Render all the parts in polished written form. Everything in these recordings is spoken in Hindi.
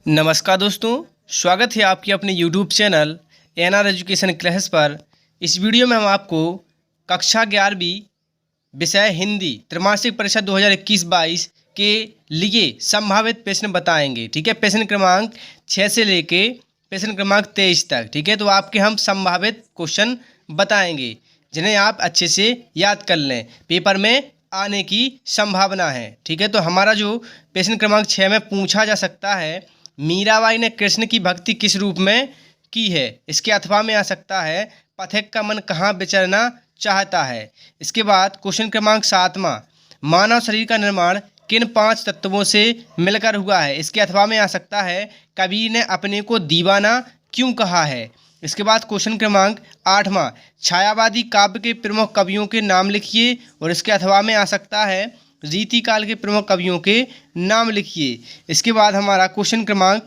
नमस्कार दोस्तों, स्वागत है आपके अपने YouTube channel NR education classes पर। इस वीडियो में हम आपको कक्षा 11वीं विषय हिंदी त्रैमासिक परीक्षा 2021-22 के लिए संभावित प्रश्न बताएंगे। ठीक है, प्रश्न क्रमांक 6 से लेके प्रश्न क्रमांक 23 तक। ठीक है, तो आपके हम संभावित क्वेश्चन बताएंगे जिन्हें आप अच्छे से याद कर लें, पेपर में आने की संभावना है। ठीक है, तो हमारा जो प्रश्न क्रमांक 6 में पूछा जा सकता है, मीराबाई ने कृष्ण की भक्ति किस रूप में की है? इसके अथवा में आ सकता है, पथिक का मन कहाँ विचरना चाहता है। इसके बाद क्वेश्चन क्रमांक 7वां, मानव शरीर का निर्माण किन 5 तत्वों से मिलकर हुआ है? इसके अथवा में आ सकता है, कबीर ने अपने को दीवाना क्यों कहा है। इसके बाद क्वेश्चन क्रमांक 8वां, छायावादी काव्य के प्रमुख कवियों के नाम लिखिए, और इसके अथवा में आ सकता है, रीतिकाल के प्रमुख कवियों के नाम लिखिए। इसके बाद हमारा क्वेश्चन क्रमांक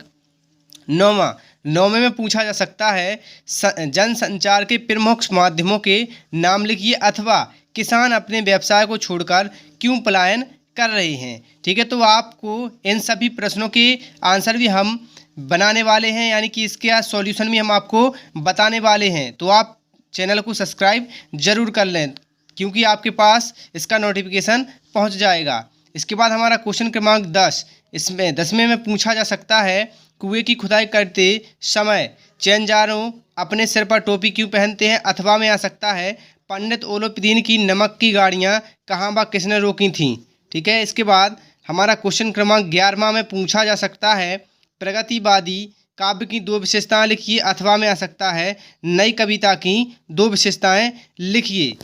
9वें में पूछा जा सकता है, जनसंचार के प्रमुख माध्यमों के नाम लिखिए, अथवा किसान अपने व्यवसाय को छोड़कर क्यों पलायन कर रहे हैं। ठीक है, तो आपको इन सभी प्रश्नों के आंसर भी हम बनाने वाले हैं, यानी कि इसके सॉल्यूशन भी हम आपको बताने वाले हैं। तो आप चैनल को सब्सक्राइब जरूर कर लें, क्योंकि आपके पास इसका नोटिफिकेशन पहुंच जाएगा। इसके बाद हमारा क्वेश्चन क्रमांक 10, इसमें 10वें में पूछा जा सकता है, कुएं की खुदाई करते समय चैनजारों अपने सिर पर टोपी क्यों पहनते हैं? अथवा में आ सकता है, पंडित ओलोपीदीन की नमक की गाड़ियाँ कहाँ व किसने रोकी थीं। ठीक है, इसके बाद हमारा क्वेश्चन क्रमांक 11वां में पूछा जा सकता है, प्रगतिवादी काव्य की 2 विशेषताएं लिखिए। अथवा में आ सकता है, नई कविता की 2 विशेषताएं लिखिए।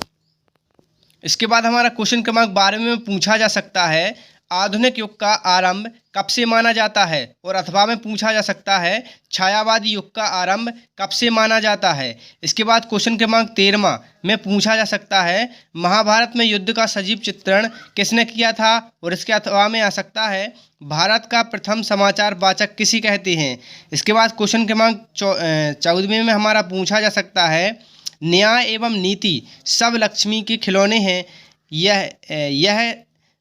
इसके बाद हमारा क्वेश्चन क्रमांक 12वें में पूछा जा सकता है, आधुनिक युग का आरंभ कब से माना जाता है? और अथवा में पूछा जा सकता है, छायावादी युग का आरंभ कब से माना जाता है। इसके बाद क्वेश्चन क्रमांक 13वां में पूछा जा सकता है, महाभारत में युद्ध का सजीव चित्रण किसने किया था? और इसके अथवा में आ सकता है, भारत का प्रथम समाचार वाचक किसे कहते हैं। इसके बाद क्वेश्चन क्रमांक 14वें में हमारा पूछा जा सकता है, न्याय एवं नीति सब लक्ष्मी के खिलौने हैं, यह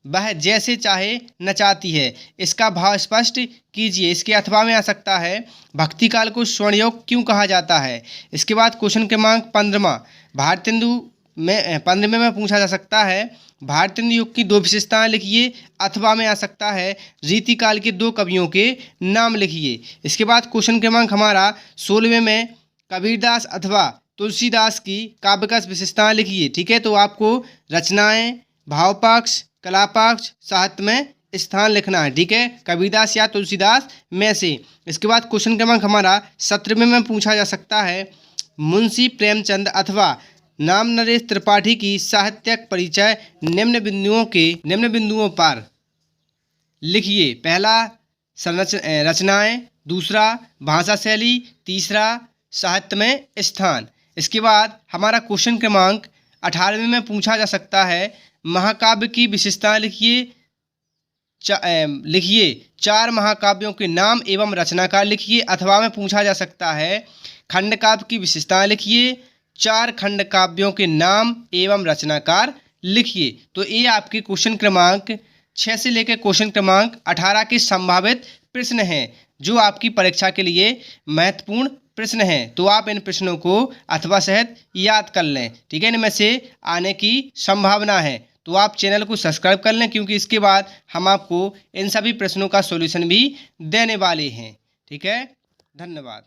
वह जैसे चाहे नचाती है, इसका भाव स्पष्ट कीजिए। इसके अथवा में आ सकता है, भक्ति काल को स्वर्णयुग क्यों कहा जाता है। इसके बाद क्वेश्चन क्रमांक 15वां, भारतेंदु में 15वें में पूछा जा सकता है, भारतेंदु युग की 2 विशेषताएं लिखिए। अथवा में आ सकता है, रीतिकाल के 2 कवियों के नाम लिखिए। इसके बाद क्वेश्चन क्रमांक हमारा 16वें में, कबीरदास अथवा तुलसीदास की काव्यकाश विशेषताएं लिखिए। ठीक है, तो आपको रचनाएं, भावपक्ष, कलापक्ष, साहित्य में स्थान लिखना है। ठीक है, कबीरदास या तुलसीदास में से। इसके बाद क्वेश्चन क्रमांक हमारा 17वें में पूछा जा सकता है, मुंशी प्रेमचंद अथवा नाम नरेश त्रिपाठी की साहित्यिक परिचय निम्न बिंदुओं पर लिखिए। पहला रचनाएं, दूसरा भाषा शैली, तीसरा साहित्य में स्थान। इसके बाद हमारा क्वेश्चन क्रमांक 18वें में पूछा जा सकता है, महाकाव्य की विशेषताएं लिखिए। 4 महाकाव्यों के नाम एवं रचनाकार लिखिए। अथवा में पूछा जा सकता है, खंडकाव्य की विशेषताएं लिखिए। 4 खंडकाव्यों के नाम एवं रचनाकार लिखिए। तो ये आपके क्वेश्चन क्रमांक 6 से लेकर क्वेश्चन क्रमांक 18 के संभावित प्रश्न हैं, जो आपकी परीक्षा के लिए महत्वपूर्ण प्रश्न हैं। तो आप इन प्रश्नों को अथवा सहित याद कर लें। ठीक है, इनमें से आने की संभावना है। तो आप चैनल को सब्सक्राइब कर लें, क्योंकि इसके बाद हम आपको इन सभी प्रश्नों का सॉल्यूशन भी देने वाले हैं। ठीक है, धन्यवाद।